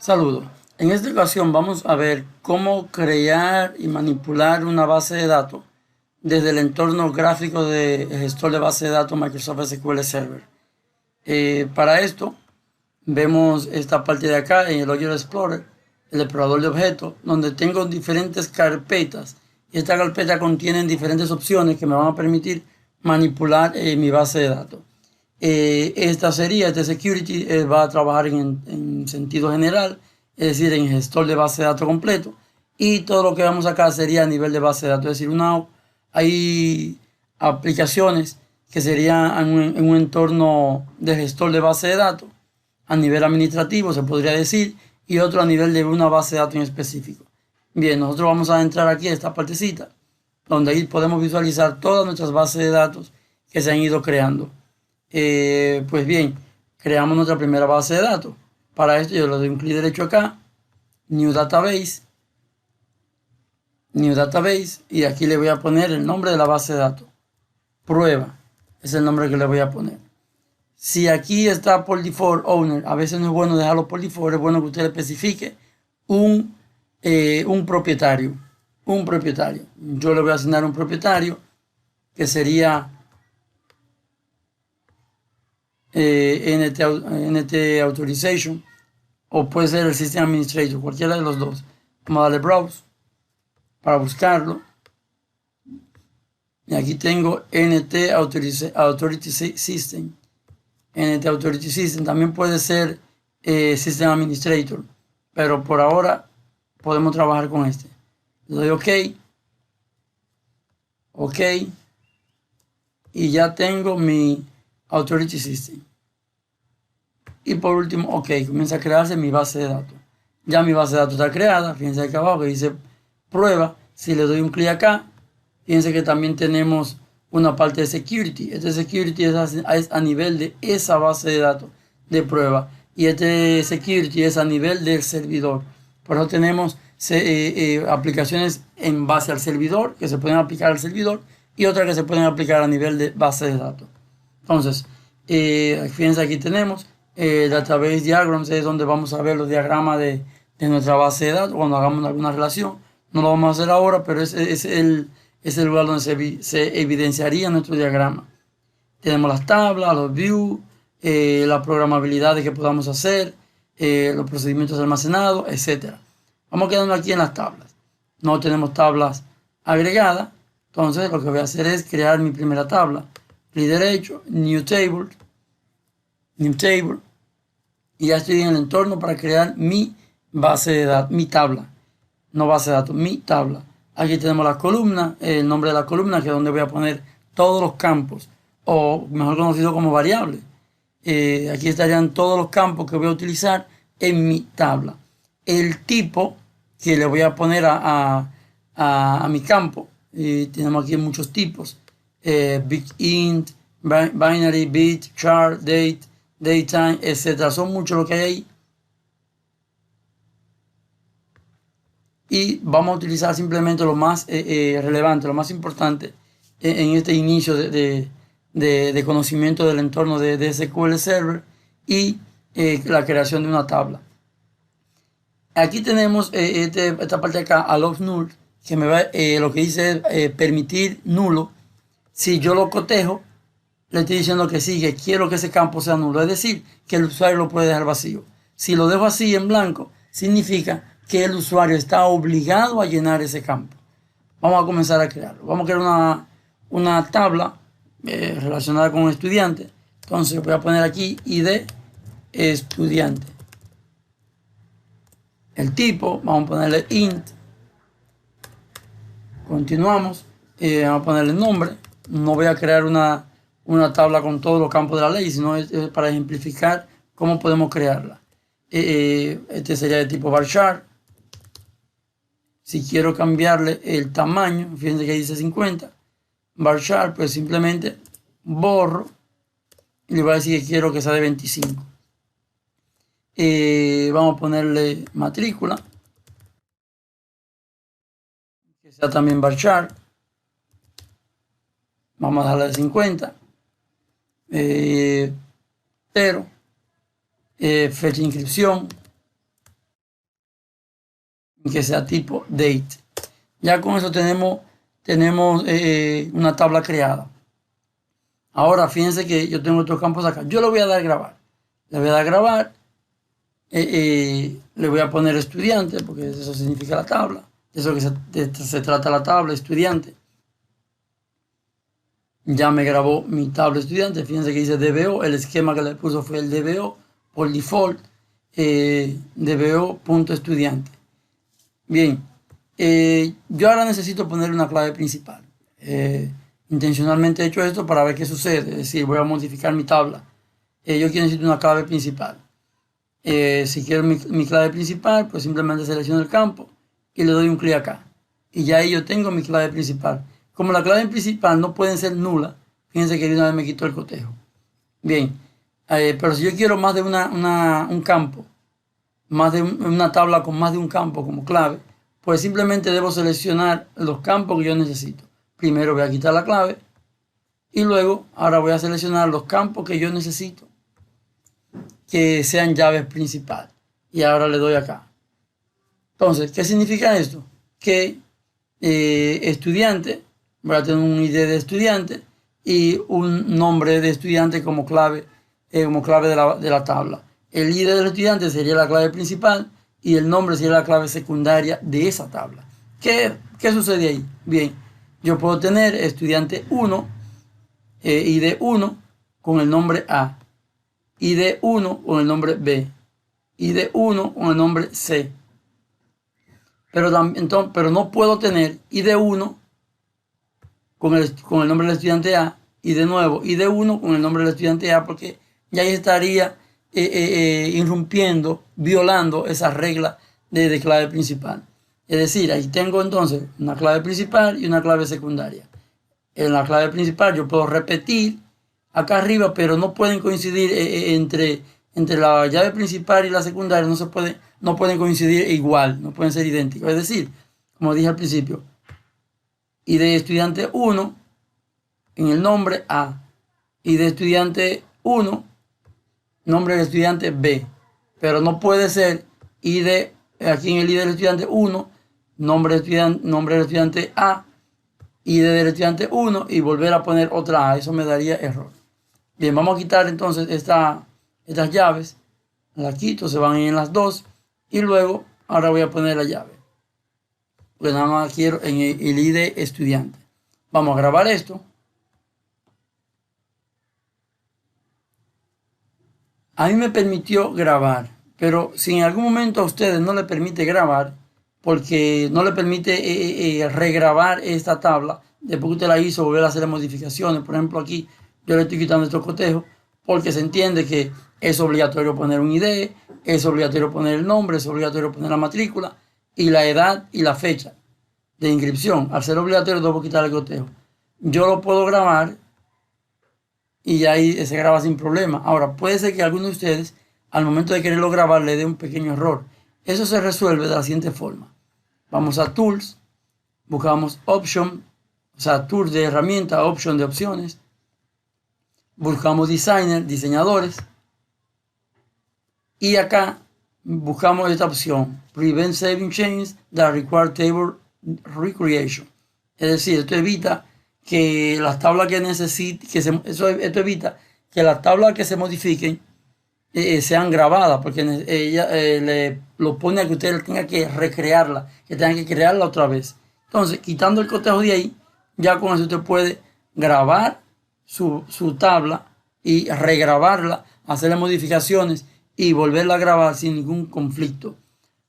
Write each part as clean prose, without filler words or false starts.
Saludos. En esta ocasión vamos a ver cómo crear y manipular una base de datos desde el entorno gráfico de gestor de base de datos Microsoft SQL Server. Para esto vemos esta parte de acá en el Object Explorer, el explorador de objetos, donde tengo diferentes carpetas. Y esta carpeta contiene diferentes opciones que me van a permitir manipular mi base de datos. Este security va a trabajar en sentido general, es decir, en gestor de base de datos completo, y todo lo que vamos acá sería a nivel de base de datos, es decir, hay aplicaciones que serían en un entorno de gestor de base de datos a nivel administrativo, se podría decir, y otro a nivel de una base de datos en específico. Bien, nosotros vamos a entrar aquí a esta partecita, donde ahí podemos visualizar todas nuestras bases de datos que se han ido creando. Pues bien, creamos nuestra primera base de datos. Para esto yo le doy un clic derecho acá, New Database, y aquí le voy a poner el nombre de la base de datos. Prueba, es el nombre que le voy a poner. Si aquí está por default owner, a veces no es bueno dejarlo por default, es bueno que usted le especifique un propietario. Yo le voy a asignar un propietario que sería NT Authorization, o puede ser el System Administrator, cualquiera de los dos. Vamos a darle Browse para buscarlo. Y aquí tengo NT Authority System. NT Authority System también puede ser System Administrator, pero por ahora podemos trabajar con este. Le doy OK, y ya tengo mi Authority System. Y por último, OK, comienza a crearse mi base de datos. Ya mi base de datos está creada. Fíjense acá abajo que dice prueba. Si le doy un clic acá, fíjense que también tenemos una parte de security. Este security es a nivel de esa base de datos de prueba. Y este security es a nivel del servidor. Por eso tenemos aplicaciones en base al servidor, que se pueden aplicar al servidor, y otras que se pueden aplicar a nivel de base de datos. Entonces, fíjense, aquí tenemos Database Diagrams, es donde vamos a ver los diagramas de nuestra base de datos cuando hagamos alguna relación. No lo vamos a hacer ahora, pero es el lugar donde se evidenciaría nuestro diagrama. Tenemos las tablas, los views, la programabilidad que podamos hacer, los procedimientos almacenados, etc. Vamos quedando aquí en las tablas. No tenemos tablas agregadas, entonces lo que voy a hacer es crear mi primera tabla. Clic derecho, New Table, y ya estoy en el entorno para crear mi base de datos, mi tabla. No base de datos, mi tabla. Aquí tenemos la columna, el nombre de la columna, que es donde voy a poner todos los campos, o mejor conocido como variables. Aquí estarían todos los campos que voy a utilizar en mi tabla. El tipo que le voy a poner a mi campo, tenemos aquí muchos tipos, big int, binary, bit, char, date, datetime, etc. Son muchos los que hay ahí. Y vamos a utilizar simplemente lo más relevante, lo más importante en este inicio de conocimiento del entorno de SQL Server y la creación de una tabla. Aquí tenemos esta parte de acá, allow null, que me va, lo que dice es permitir nulo. Si yo lo cotejo, le estoy diciendo que sí, que quiero que ese campo sea nulo, es decir, que el usuario lo puede dejar vacío. Si lo dejo así en blanco, significa que el usuario está obligado a llenar ese campo. Vamos a comenzar a crearlo. Vamos a crear una tabla relacionada con un estudiante. Entonces voy a poner aquí ID estudiante. El tipo, vamos a ponerle int. Continuamos. Vamos a ponerle nombre. No voy a crear una tabla con todos los campos de la ley, sino es para ejemplificar cómo podemos crearla. Este sería de tipo varchar. Si quiero cambiarle el tamaño, fíjense que dice 50, varchar, pues simplemente borro y le voy a decir que quiero que sea de 25. Vamos a ponerle matrícula, que sea también varchar. Vamos a darle de 50. Pero fecha de inscripción, que sea tipo date. Ya con eso tenemos una tabla creada. Ahora fíjense que yo tengo estos campos acá. Yo le voy a dar grabar. Le voy a dar grabar. Le voy a poner estudiante, porque eso significa la tabla. De eso que se trata la tabla, estudiante. Ya me grabó mi tabla estudiante. Fíjense que dice DBO. El esquema que le puso fue el DBO por default. DBO.estudiante. Bien. Yo ahora necesito poner una clave principal. Intencionalmente he hecho esto para ver qué sucede. Es decir, voy a modificar mi tabla. Yo necesito una clave principal. Si quiero mi clave principal, pues simplemente selecciono el campo y le doy un clic acá. Y ya ahí yo tengo mi clave principal. Como la clave principal no puede ser nula, fíjense que de una vez me quitó el cotejo. Bien, pero si yo quiero más de un campo, más de una tabla con más de un campo como clave, pues simplemente debo seleccionar los campos que yo necesito. Primero voy a quitar la clave y luego ahora voy a seleccionar los campos que yo necesito que sean llaves principales. Y ahora le doy acá. Entonces, ¿qué significa esto? Que estudiante, voy a tener un ID de estudiante y un nombre de estudiante como clave de la tabla. El ID del estudiante sería la clave principal y el nombre sería la clave secundaria de esa tabla. ¿Qué sucede ahí? Bien, yo puedo tener estudiante 1, ID 1 con el nombre A, ID 1 con el nombre B, ID 1 con el nombre C. Pero no puedo tener ID 1 con el nombre del estudiante A y de nuevo ID 1 con el nombre del estudiante A, porque ya ahí estaría irrumpiendo, violando esa regla de clave principal. Es decir, ahí tengo entonces una clave principal y una clave secundaria. En la clave principal yo puedo repetir acá arriba, pero no pueden coincidir entre la llave principal y la secundaria, no pueden coincidir igual, no pueden ser idénticos. Es decir, como dije al principio, ID de estudiante 1 en el nombre A, ID de estudiante 1, nombre del estudiante B, pero no puede ser ID aquí en el ID del estudiante 1, nombre del estudiante A, ID del estudiante 1 y volver a poner otra A, eso me daría error. Bien, vamos a quitar entonces estas llaves, las quito, se van en las dos y luego ahora voy a poner la llave, pues nada más quiero en el ID estudiante. Vamos a grabar esto. A mí me permitió grabar, pero si en algún momento a ustedes no les permite grabar, porque no le permite regrabar esta tabla, después que usted la hizo, volver a hacer modificaciones. Por ejemplo, aquí yo le estoy quitando estos cotejos, porque se entiende que es obligatorio poner un ID, es obligatorio poner el nombre, es obligatorio poner la matrícula y la edad y la fecha de inscripción. Al ser obligatorio debo quitar el cotejo. Yo lo puedo grabar y ahí se graba sin problema. Ahora, puede ser que alguno de ustedes, al momento de quererlo grabar, le dé un pequeño error. Eso se resuelve de la siguiente forma. Vamos a Tools, buscamos Option, o sea, Tools de herramienta, Option de opciones. Buscamos Designer, diseñadores. Y acá buscamos esta opción, Prevent Saving Changes that Require Table Recreation. Es decir, esto evita que las tablas que necesiten, esto evita que las tablas que se modifiquen sean grabadas, porque ella lo pone a que usted tenga que recrearla, que tenga que crearla otra vez. Entonces, quitando el cotejo de ahí, ya con eso usted puede grabar su tabla y regrabarla, hacerle modificaciones y volverla a grabar sin ningún conflicto.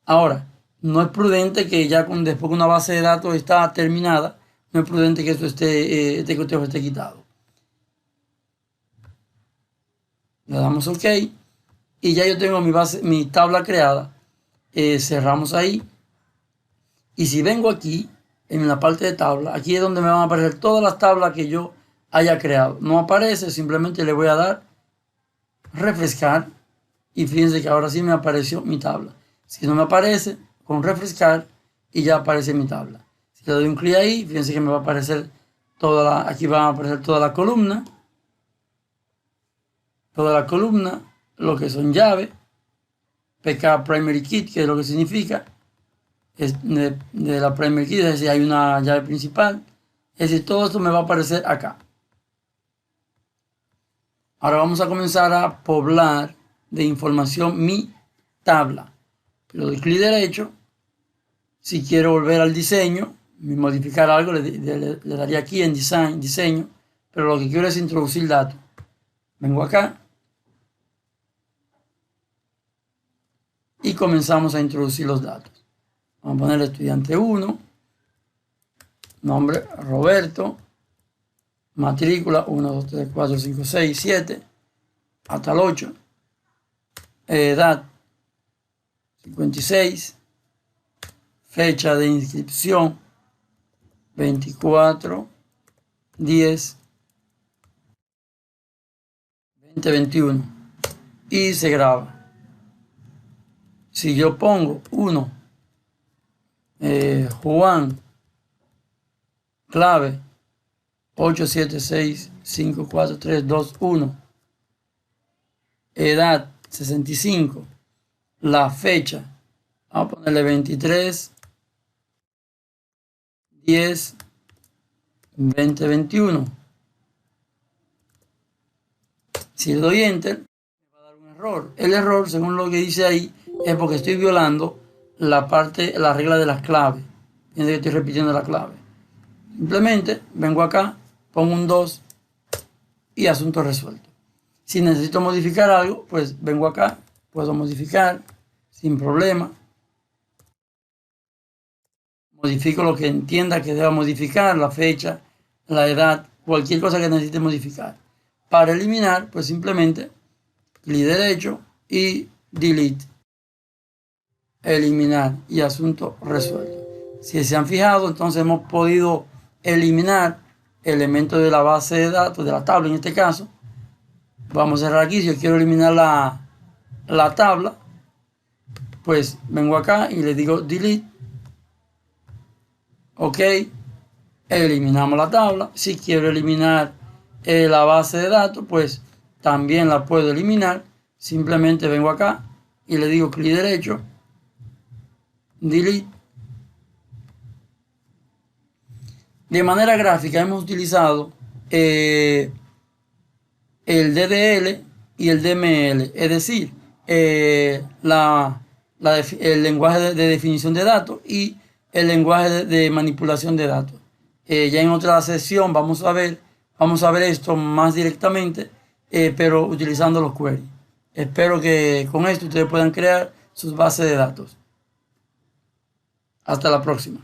Ahora, no es prudente que ya después que una base de datos está terminada, no es prudente que esto este cotejo esté quitado. Le damos OK y ya yo tengo mi tabla creada. Cerramos ahí y si vengo aquí en la parte de tabla, aquí es donde me van a aparecer todas las tablas que yo haya creado. No aparece, simplemente le voy a dar refrescar y fíjense que ahora sí me apareció mi tabla. Si no me aparece, con refrescar y ya aparece mi tabla. Si le doy un clic ahí, fíjense que me va a aparecer aquí va a aparecer toda la columna, lo que son llaves, PK Primary Key, que es lo que significa, de la primary key, es decir, hay una llave principal. Es decir, todo esto me va a aparecer acá. Ahora vamos a comenzar a poblar de información mi tabla. Le doy clic derecho. Si quiero volver al diseño, modificar algo, le daría aquí en diseño, pero lo que quiero es introducir datos. Vengo acá y comenzamos a introducir los datos. Vamos a poner estudiante 1, nombre Roberto, matrícula 1, 2, 3, 4, 5, 6, 7, hasta el 8, edad 56, fecha de inscripción 24, 10, 2021 y se graba. Si yo pongo 1, Juan, clave 8765432 edad 65, la fecha, vamos a ponerle 23, 10, 2021. Si le doy enter, me va a dar un error. El error, según lo que dice ahí, es porque estoy violando la regla de las claves. Fíjense que estoy repitiendo la clave. Simplemente vengo acá, pongo un 2 y asunto resuelto. Si necesito modificar algo, pues vengo acá, puedo modificar sin problema. Modifico lo que entienda que deba modificar, la fecha, la edad, cualquier cosa que necesite modificar. Para eliminar, pues simplemente clic derecho y delete. Eliminar y asunto resuelto. Si se han fijado, entonces hemos podido eliminar elementos de la base de datos, de la tabla en este caso. Vamos a cerrar aquí. Si yo quiero eliminar la tabla, pues vengo acá y le digo delete. Ok, eliminamos la tabla. Si quiero eliminar la base de datos, pues también la puedo eliminar. Simplemente vengo acá y le digo clic derecho, delete. De manera gráfica hemos utilizado el DDL y el DML, es decir, el lenguaje de definición de datos y el lenguaje de manipulación de datos. Ya en otra sesión vamos a ver esto más directamente, pero utilizando los queries. Espero que con esto ustedes puedan crear sus bases de datos. Hasta la próxima.